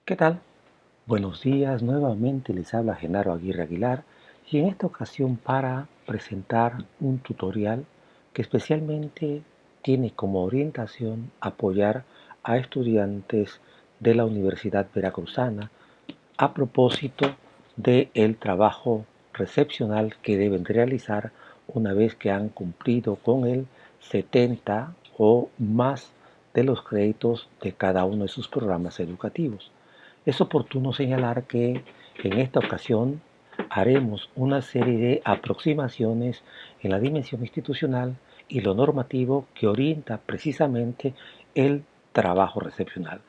¿Qué tal? Buenos días, nuevamente les habla Genaro Aguirre Aguilar y en esta ocasión para presentar un tutorial que especialmente tiene como orientación apoyar a estudiantes de la Universidad Veracruzana a propósito del trabajo recepcional que deben realizar una vez que han cumplido con el 70 o más de los créditos de cada uno de sus programas educativos. Es oportuno señalar que en esta ocasión haremos una serie de aproximaciones en la dimensión institucional y lo normativo que orienta precisamente el trabajo recepcional.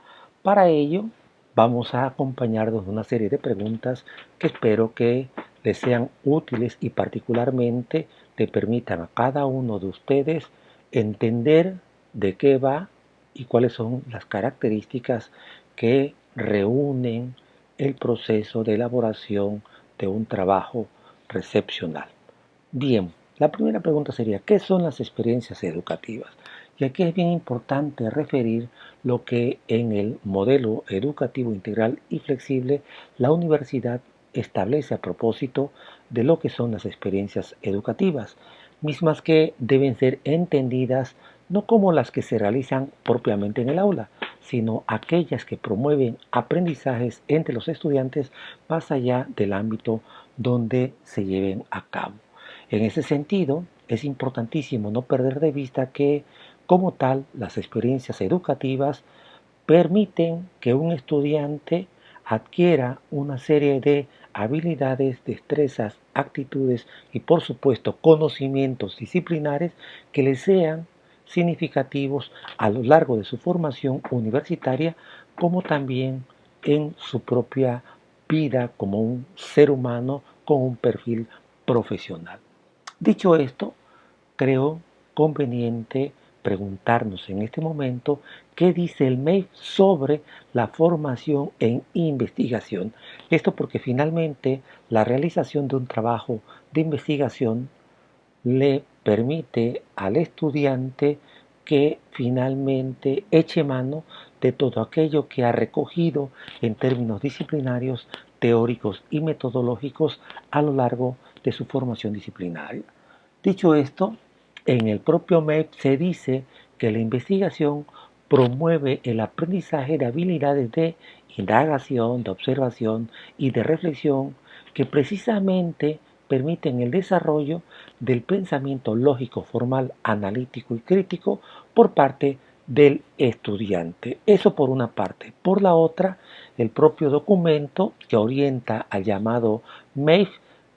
Para ello, vamos a acompañarnos de una serie de preguntas que espero que les sean útiles y particularmente le permitan a cada uno de ustedes entender de qué va y cuáles son las características que reúnen el proceso de elaboración de un trabajo recepcional. Bien, la primera pregunta sería, ¿qué son las experiencias educativas? Y aquí es bien importante referir lo que en el modelo educativo integral y flexible la universidad establece a propósito de lo que son las experiencias educativas, mismas que deben ser entendidas no como las que se realizan propiamente en el aula, sino aquellas que promueven aprendizajes entre los estudiantes más allá del ámbito donde se lleven a cabo. En ese sentido, es importantísimo no perder de vista que, como tal, las experiencias educativas permiten que un estudiante adquiera una serie de habilidades, destrezas, actitudes y por supuesto conocimientos disciplinares que le sean significativos a lo largo de su formación universitaria como también en su propia vida como un ser humano con un perfil profesional. Dicho esto, creo conveniente preguntarnos en este momento qué dice el MEF sobre la formación en investigación. Esto porque finalmente la realización de un trabajo de investigación le permite al estudiante que finalmente eche mano de todo aquello que ha recogido en términos disciplinarios, teóricos y metodológicos a lo largo de su formación disciplinaria. Dicho esto, en el propio MEP se dice que la investigación promueve el aprendizaje de habilidades de indagación, de observación y de reflexión que precisamente permiten el desarrollo del pensamiento lógico, formal, analítico y crítico por parte del estudiante. Eso por una parte. Por la otra, el propio documento que orienta al llamado MEF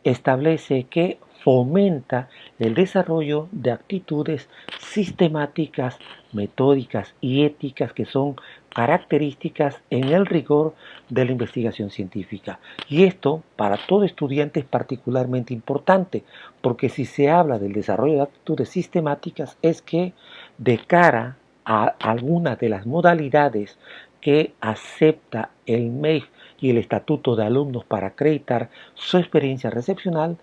establece que fomenta el desarrollo de actitudes sistemáticas, metódicas y éticas que son características en el rigor de la investigación científica. Y esto para todo estudiante es particularmente importante, porque si se habla del desarrollo de actitudes sistemáticas es que de cara a algunas de las modalidades que acepta el MEIF y el Estatuto de Alumnos para acreditar su experiencia recepcional,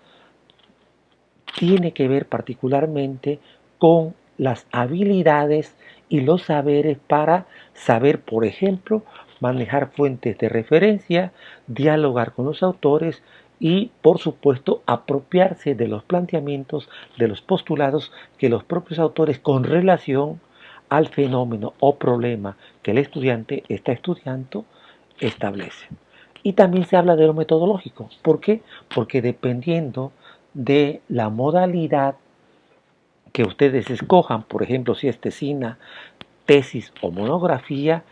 tiene que ver particularmente con las habilidades y los saberes para saber, por ejemplo, manejar fuentes de referencia, dialogar con los autores y, por supuesto, apropiarse de los planteamientos, de los postulados que los propios autores con relación al fenómeno o problema que el estudiante está estudiando establecen. Y también se habla de lo metodológico. ¿Por qué? Porque dependiendo de la modalidad que ustedes escojan, por ejemplo, si es tesina, tesis o monografía,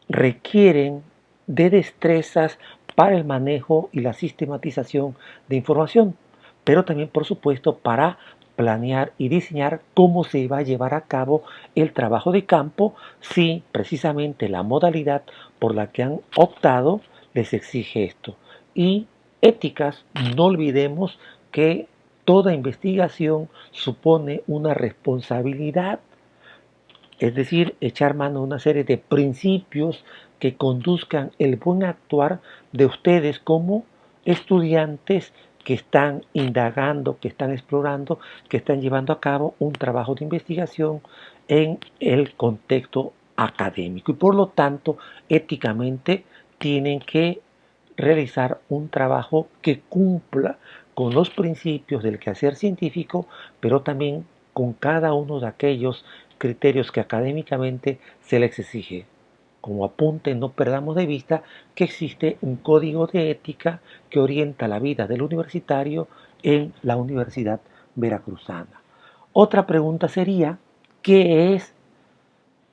requieren de destrezas para el manejo y la sistematización de información, pero también, por supuesto, para planear y diseñar cómo se va a llevar a cabo el trabajo de campo si precisamente la modalidad por la que han optado les exige esto. Y éticas, no olvidemos que toda investigación supone una responsabilidad, es decir, echar mano a una serie de principios que conduzcan el buen actuar de ustedes como estudiantes que están indagando, que están explorando, que están llevando a cabo un trabajo de investigación en el contexto académico y por lo tanto éticamente tienen que realizar un trabajo que cumpla con los principios del quehacer científico, pero también con cada uno de aquellos criterios que académicamente se les exige. Como apunte, no perdamos de vista que existe un código de ética que orienta la vida del universitario en la Universidad Veracruzana. Otra pregunta sería, ¿qué es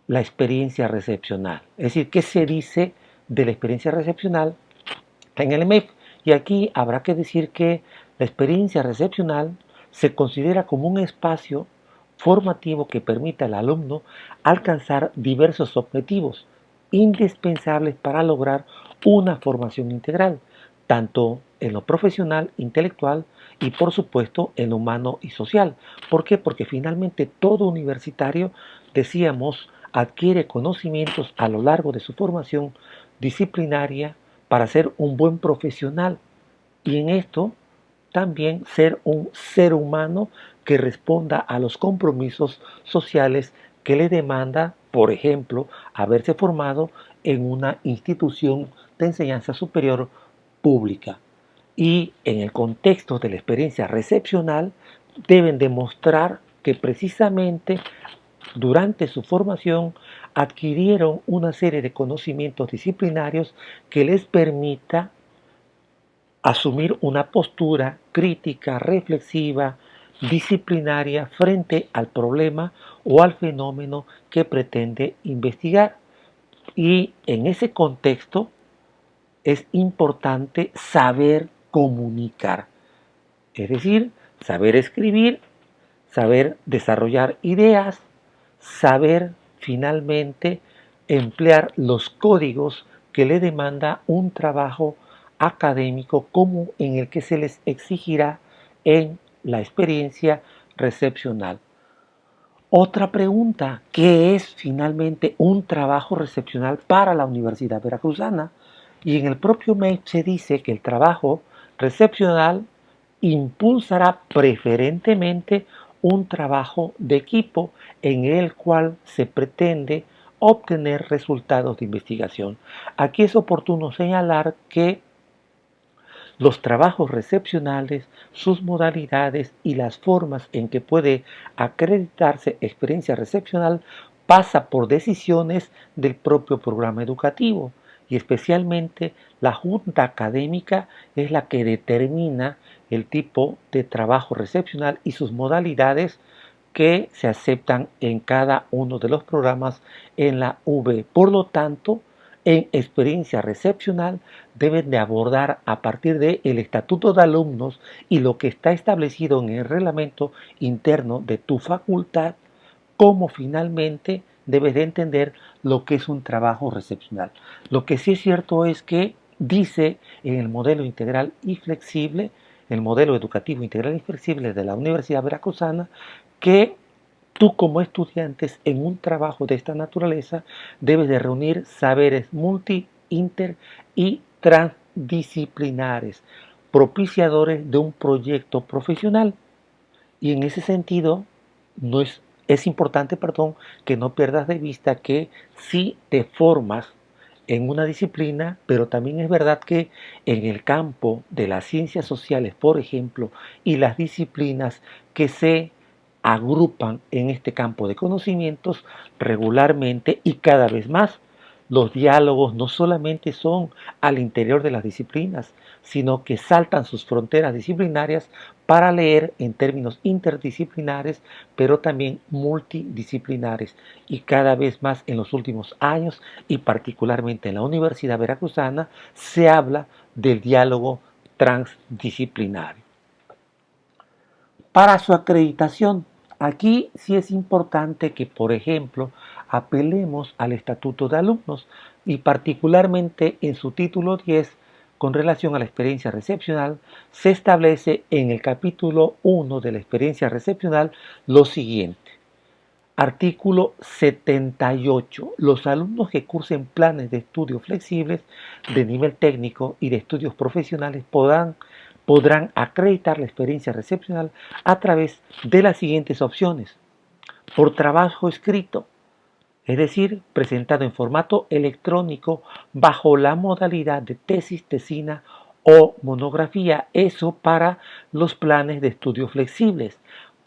la experiencia recepcional? Es decir, ¿qué se dice de la experiencia recepcional en el MEF? Y aquí habrá que decir que la experiencia recepcional se considera como un espacio formativo que permite al alumno alcanzar diversos objetivos indispensables para lograr una formación integral, tanto en lo profesional, intelectual y por supuesto en lo humano y social. ¿Por qué? Porque finalmente todo universitario, decíamos, adquiere conocimientos a lo largo de su formación disciplinaria para ser un buen profesional y en esto también ser un ser humano que responda a los compromisos sociales que le demanda, por ejemplo, haberse formado en una institución de enseñanza superior pública. Y en el contexto de la experiencia recepcional deben demostrar que precisamente durante su formación adquirieron una serie de conocimientos disciplinarios que les permita asumir una postura crítica, reflexiva, disciplinaria frente al problema o al fenómeno que pretende investigar. Y en ese contexto es importante saber comunicar, es decir, saber escribir, saber desarrollar ideas, saber finalmente emplear los códigos que le demanda un trabajo académico como en el que se les exigirá en la experiencia recepcional. Otra pregunta, ¿qué es finalmente un trabajo recepcional para la Universidad Veracruzana? Y en el propio MEP se dice que el trabajo recepcional impulsará preferentemente un trabajo de equipo en el cual se pretende obtener resultados de investigación. Aquí es oportuno señalar que los trabajos recepcionales, sus modalidades y las formas en que puede acreditarse experiencia recepcional pasa por decisiones del propio programa educativo y especialmente la junta académica es la que determina el tipo de trabajo recepcional y sus modalidades que se aceptan en cada uno de los programas en la UB. Por lo tanto, en experiencia recepcional deben de abordar a partir del estatuto de alumnos y lo que está establecido en el reglamento interno de tu facultad, cómo finalmente debes de entender lo que es un trabajo recepcional. Lo que sí es cierto es que dice en el modelo integral y flexible, el modelo educativo integral y flexible de la Universidad Veracruzana, que tú como estudiantes en un trabajo de esta naturaleza debes de reunir saberes multi, inter y transdisciplinares, propiciadores de un proyecto profesional. Y en ese sentido, no es importante, perdón, que no pierdas de vista que si te formas en una disciplina, pero también es verdad que en el campo de las ciencias sociales, por ejemplo, y las disciplinas que se agrupan en este campo de conocimientos regularmente y cada vez más, los diálogos no solamente son al interior de las disciplinas, sino que saltan sus fronteras disciplinarias para leer en términos interdisciplinares, pero también multidisciplinares. Y cada vez más en los últimos años, y particularmente en la Universidad Veracruzana, se habla del diálogo transdisciplinario. Para su acreditación, aquí sí es importante que, por ejemplo, apelemos al Estatuto de Alumnos y particularmente en su título 10, con relación a la experiencia recepcional, se establece en el capítulo 1 de la experiencia recepcional lo siguiente. Artículo 78. Los alumnos que cursen planes de estudio flexibles de nivel técnico y de estudios profesionales podrán acreditar la experiencia recepcional a través de las siguientes opciones. Por trabajo escrito, es decir, presentado en formato electrónico bajo la modalidad de tesis, tesina o monografía. Eso para los planes de estudio flexibles.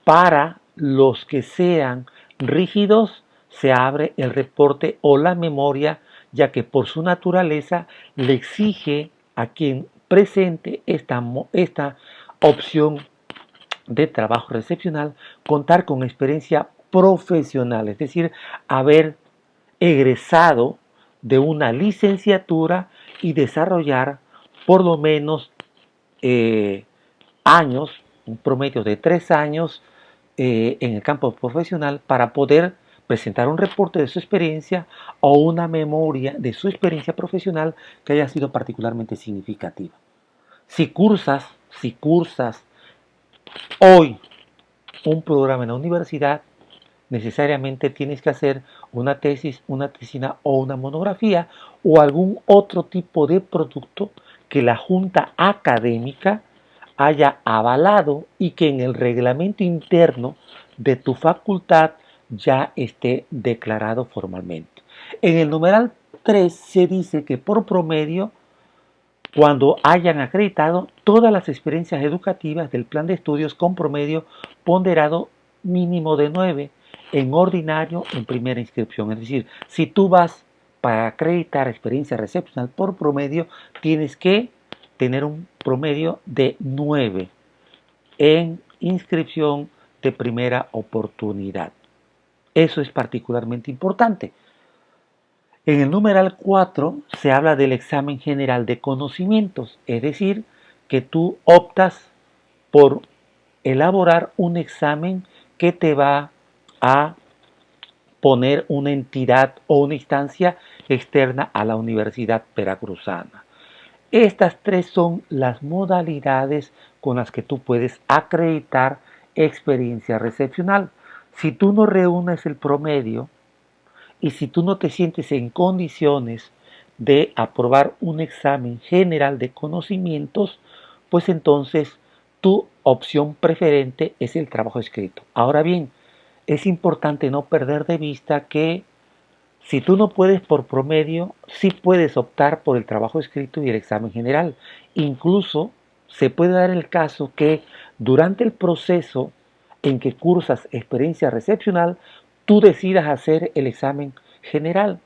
Para los que sean rígidos, se abre el reporte o la memoria, ya que por su naturaleza le exige a quien presente esta opción de trabajo recepcional contar con experiencia profesional, es decir, haber egresado de una licenciatura y desarrollar por lo menos años, un promedio de 3 años en el campo profesional para poder presentar un reporte de su experiencia o una memoria de su experiencia profesional que haya sido particularmente significativa. Si cursas hoy un programa en la universidad, necesariamente tienes que hacer una tesis, una tesina o una monografía o algún otro tipo de producto que la junta académica haya avalado y que en el reglamento interno de tu facultad ya esté declarado formalmente. En el numeral 3 se dice que por promedio, cuando hayan acreditado todas las experiencias educativas del plan de estudios con promedio ponderado mínimo de 9 en ordinario en primera inscripción. Es decir, si tú vas para acreditar experiencia recepcional por promedio, tienes que tener un promedio de 9 en inscripción de primera oportunidad. Eso es particularmente importante. En el numeral 4 se habla del examen general de conocimientos, es decir, que tú optas por elaborar un examen que te va a poner una entidad o una instancia externa a la Universidad Veracruzana. Estas tres son las modalidades con las que tú puedes acreditar experiencia recepcional. Si tú no reúnes el promedio, y si tú no te sientes en condiciones de aprobar un examen general de conocimientos, pues entonces tu opción preferente es el trabajo escrito. Ahora bien, es importante no perder de vista que si tú no puedes por promedio, sí puedes optar por el trabajo escrito y el examen general. Incluso se puede dar el caso que durante el proceso en que cursas experiencia recepcional, tú decidas hacer el examen general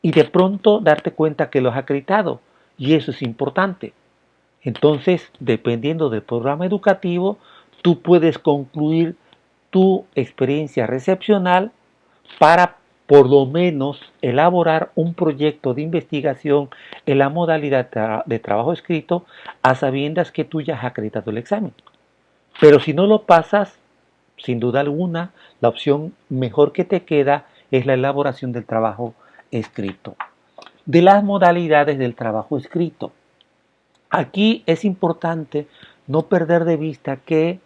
y de pronto darte cuenta que lo has acreditado. Y eso es importante. Entonces, dependiendo del programa educativo, tú puedes concluir tu experiencia recepcional para por lo menos elaborar un proyecto de investigación en la modalidad de trabajo escrito a sabiendas que tú ya has acreditado el examen. Pero si no lo pasas, sin duda alguna, la opción mejor que te queda es la elaboración del trabajo escrito. De las modalidades del trabajo escrito. Aquí es importante no perder de vista que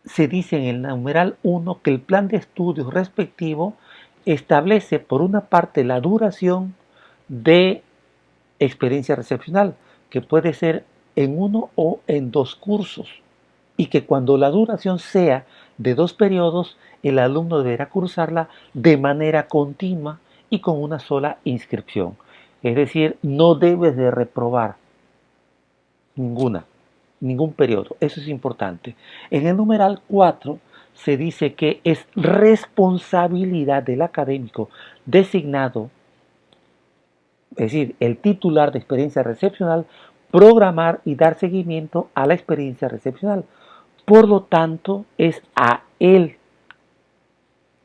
se dice en el numeral 1 que el plan de estudios respectivo establece por una parte la duración de experiencia recepcional, que puede ser en uno o en 2 cursos, y que cuando la duración sea de 2 periodos, el alumno deberá cursarla de manera continua y con una sola inscripción. Es decir, no debes de reprobar ningún periodo. Eso es importante. En el numeral 4 se dice que es responsabilidad del académico designado, es decir, el titular de experiencia recepcional, programar y dar seguimiento a la experiencia recepcional. Por lo tanto, es a él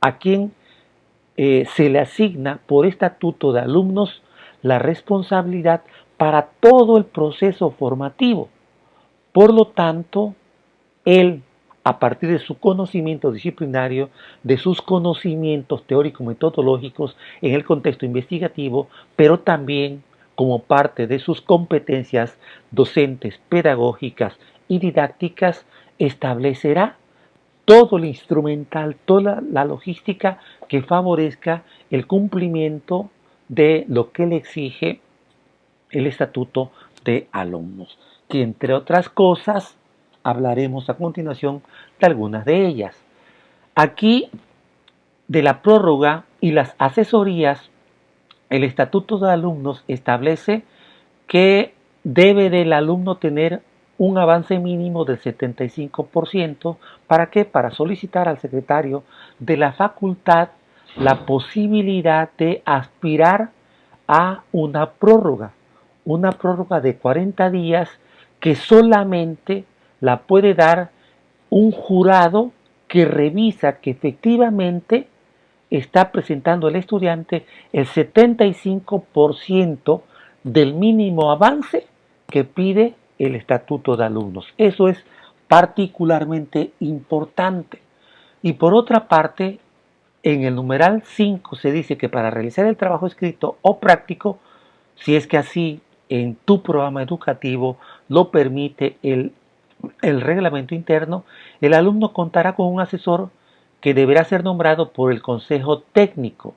a quien se le asigna por estatuto de alumnos la responsabilidad para todo el proceso formativo. Por lo tanto, él, a partir de su conocimiento disciplinario, de sus conocimientos teórico-metodológicos en el contexto investigativo, pero también como parte de sus competencias docentes, pedagógicas y didácticas, establecerá todo el instrumental, toda la logística que favorezca el cumplimiento de lo que le exige el estatuto de alumnos, que entre otras cosas hablaremos a continuación de algunas de ellas. Aquí de la prórroga y las asesorías, el Estatuto de Alumnos establece que debe del alumno tener un avance mínimo del 75%. ¿Para qué? Para solicitar al secretario de la facultad la posibilidad de aspirar a una prórroga de 40 días que solamente la puede dar un jurado que revisa que efectivamente está presentando el estudiante el 75% del mínimo avance que pide el estatuto de alumnos. Eso es particularmente importante. Y por otra parte, en el numeral 5 se dice que para realizar el trabajo escrito o práctico, si es que así en tu programa educativo lo permite el reglamento interno, el alumno contará con un asesor que deberá ser nombrado por el consejo técnico,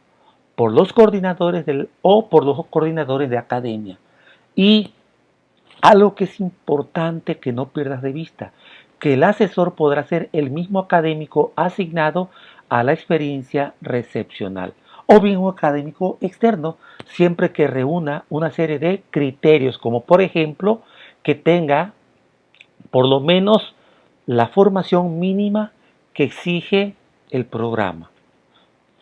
por los coordinadores o por los coordinadores de academia. Y algo que es importante que no pierdas de vista, que el asesor podrá ser el mismo académico asignado a la experiencia recepcional o bien un académico externo, siempre que reúna una serie de criterios, como por ejemplo que tenga por lo menos la formación mínima que exige el programa.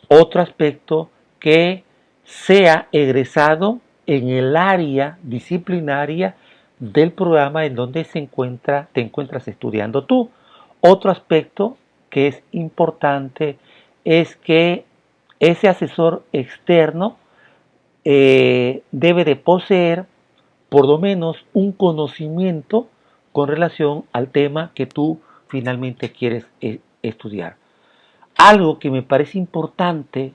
Otro aspecto, que sea egresado en el área disciplinaria del programa en donde te encuentras estudiando tú. Otro aspecto que es importante es que ese asesor externo debe de poseer por lo menos un conocimiento con relación al tema que tú finalmente quieres estudiar. Algo que me parece importante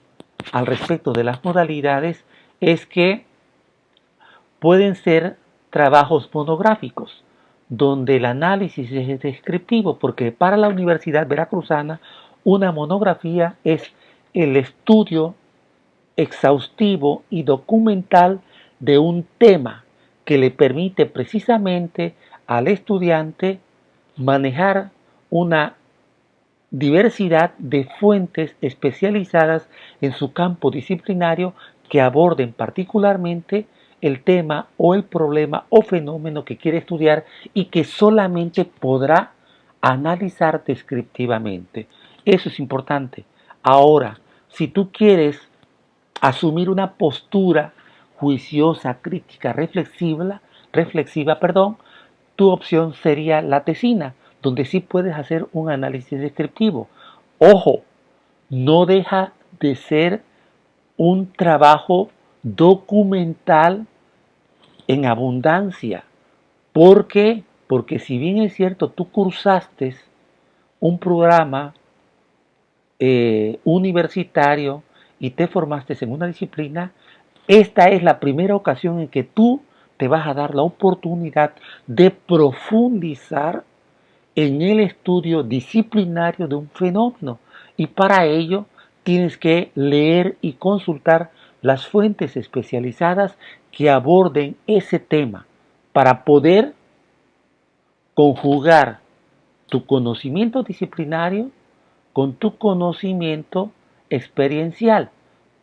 al respecto de las modalidades es que pueden ser trabajos monográficos, donde el análisis es descriptivo, porque para la Universidad Veracruzana una monografía es el estudio exhaustivo y documental de un tema que le permite precisamente al estudiante manejar una diversidad de fuentes especializadas en su campo disciplinario que aborden particularmente el tema o el problema o fenómeno que quiere estudiar y que solamente podrá analizar descriptivamente. Eso es importante. Ahora, si tú quieres asumir una postura juiciosa, crítica, reflexiva, tu opción sería la tesina, donde sí puedes hacer un análisis descriptivo. Ojo, no deja de ser un trabajo documental en abundancia. ¿Por qué? Porque si bien es cierto, tú cursaste un programa universitario y te formaste en una disciplina, esta es la primera ocasión en que tú te vas a dar la oportunidad de profundizar en el estudio disciplinario de un fenómeno. Y para ello tienes que leer y consultar las fuentes especializadas que aborden ese tema para poder conjugar tu conocimiento disciplinario con tu conocimiento experiencial,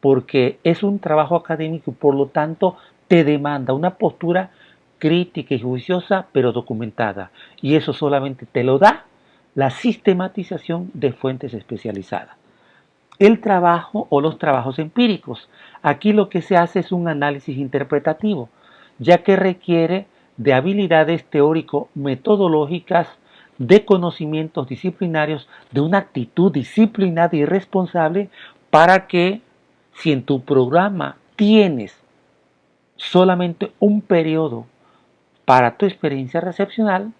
porque es un trabajo académico y por lo tanto te demanda una postura crítica y juiciosa, pero documentada. Y eso solamente te lo da la sistematización de fuentes especializadas. El trabajo o los trabajos empíricos. Aquí lo que se hace es un análisis interpretativo, ya que requiere de habilidades teórico-metodológicas, de conocimientos disciplinarios, de una actitud disciplinada y responsable para que, si en tu programa tienes solamente un periodo para tu experiencia recepcional,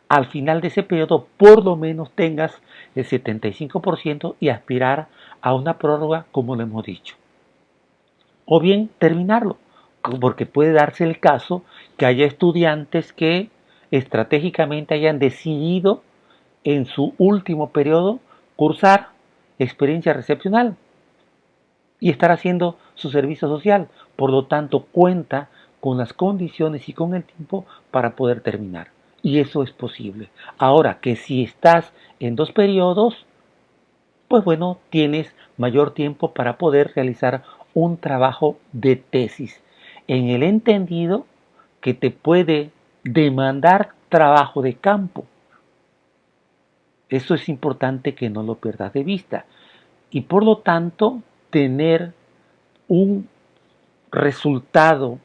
al final de ese periodo por lo menos tengas el 75% y aspirar a una prórroga, como lo hemos dicho. O bien terminarlo, porque puede darse el caso que haya estudiantes que estratégicamente hayan decidido en su último periodo cursar experiencia recepcional y estar haciendo su servicio social. Por lo tanto, cuenta con las condiciones y con el tiempo para poder terminar. Y eso es posible. Ahora que si estás en dos periodos, pues bueno, tienes mayor tiempo para poder realizar un trabajo de tesis, en el entendido que te puede demandar trabajo de campo. Eso es importante que no lo pierdas de vista. Y por lo tanto, tener un resultado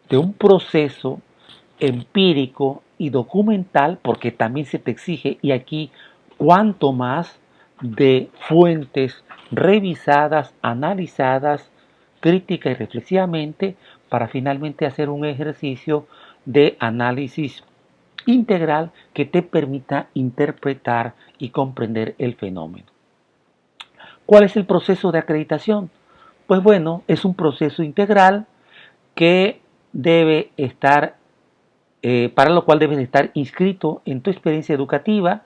de un proceso empírico y documental, porque también se te exige, y aquí cuanto más de fuentes revisadas, analizadas, crítica y reflexivamente, para finalmente hacer un ejercicio de análisis integral que te permita interpretar y comprender el fenómeno. ¿Cuál es el proceso de acreditación? Pues bueno, es un proceso integral que debe estar, para lo cual debes estar inscrito en tu experiencia educativa,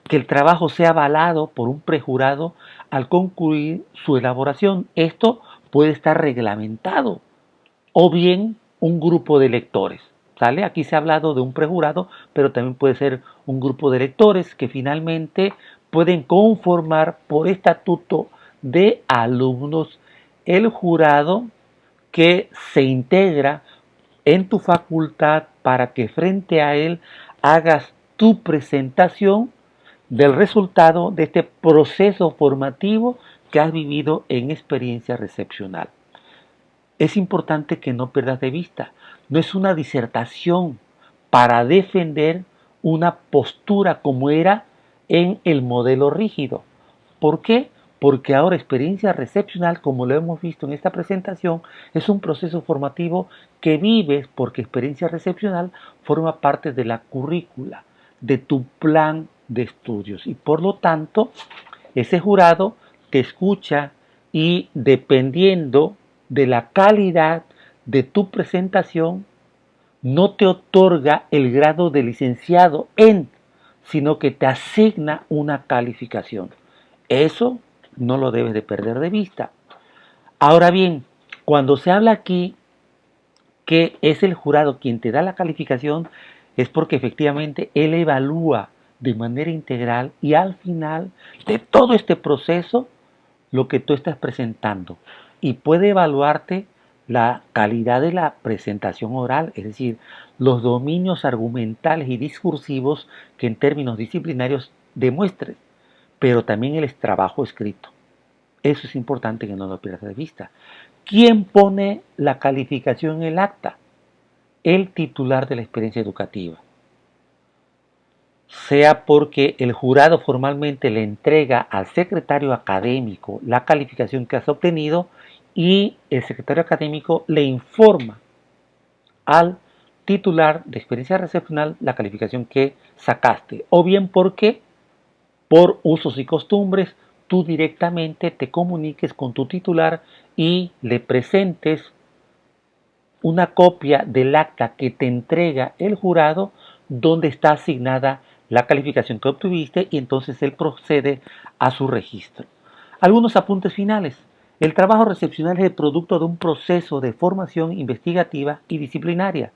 que el trabajo sea avalado por un prejurado al concluir su elaboración. Esto puede estar reglamentado, o bien un grupo de lectores. ¿Sale? Aquí se ha hablado de un prejurado, pero también puede ser un grupo de lectores que finalmente pueden conformar por estatuto de alumnos el jurado que se integra en tu facultad para que frente a él hagas tu presentación del resultado de este proceso formativo que has vivido en experiencia recepcional. Es importante que no pierdas de vista, no es una disertación para defender una postura como era en el modelo rígido. ¿Por qué? Porque ahora experiencia recepcional, como lo hemos visto en esta presentación, es un proceso formativo que vives porque experiencia recepcional forma parte de la currícula, de tu plan de estudios. Y por lo tanto, ese jurado te escucha y dependiendo de la calidad de tu presentación, no te otorga el grado de licenciado en, sino que te asigna una calificación. Eso no lo debes de perder de vista. Ahora bien, cuando se habla aquí que es el jurado quien te da la calificación, es porque efectivamente él evalúa de manera integral y al final de todo este proceso lo que tú estás presentando y puede evaluarte la calidad de la presentación oral, es decir, los dominios argumentales y discursivos que en términos disciplinarios demuestres, pero también el trabajo escrito. Eso es importante que no lo pierdas de vista. ¿Quién pone la calificación en el acta? El titular de la experiencia educativa. Sea porque el jurado formalmente le entrega al secretario académico la calificación que has obtenido y el secretario académico le informa al titular de experiencia recepcional la calificación que sacaste, o bien porque por usos y costumbres tú directamente te comuniques con tu titular y le presentes una copia del acta que te entrega el jurado donde está asignada la calificación que obtuviste y entonces él procede a su registro. Algunos apuntes finales. El trabajo recepcional es el producto de un proceso de formación investigativa y disciplinaria.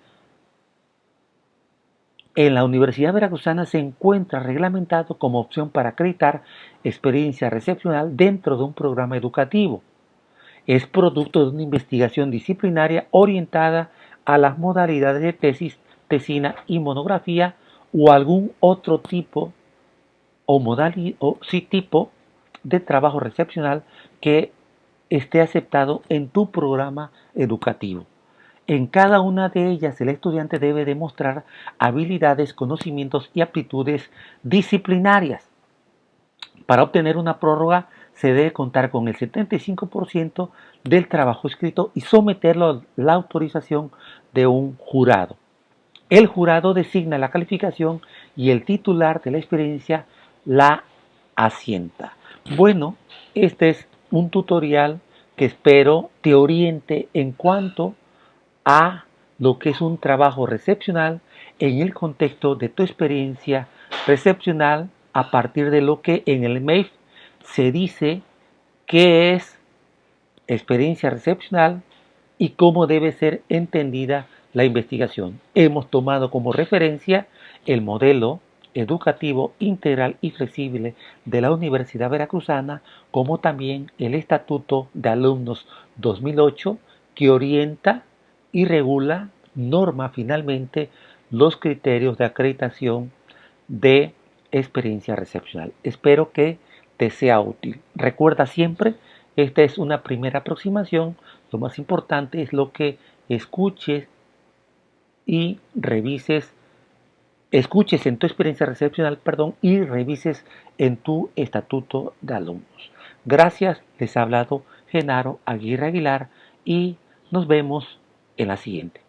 En la Universidad Veracruzana se encuentra reglamentado como opción para acreditar experiencia recepcional dentro de un programa educativo. Es producto de una investigación disciplinaria orientada a las modalidades de tesis, tesina y monografía o algún otro tipo tipo de trabajo recepcional que esté aceptado en tu programa educativo. En cada una de ellas el estudiante debe demostrar habilidades, conocimientos y aptitudes disciplinarias. Para obtener una prórroga se debe contar con el 75% del trabajo escrito y someterlo a la autorización de un jurado. El jurado designa la calificación y el titular de la experiencia la asienta. Bueno, este es un tutorial que espero te oriente en cuanto a lo que es un trabajo recepcional en el contexto de tu experiencia recepcional a partir de lo que en el MEIF se dice que es experiencia recepcional y cómo debe ser entendida la investigación. Hemos tomado como referencia el modelo educativo integral y flexible de la Universidad Veracruzana, como también el Estatuto de Alumnos 2008, que orienta y regula, norma finalmente los criterios de acreditación de experiencia recepcional. Espero que te sea útil. Recuerda siempre, esta es una primera aproximación. Lo más importante es lo que escuches y revises, escuches en tu experiencia recepcional, y revises en tu estatuto de alumnos. Gracias, les ha hablado Genaro Aguirre Aguilar y nos vemos en la siguiente.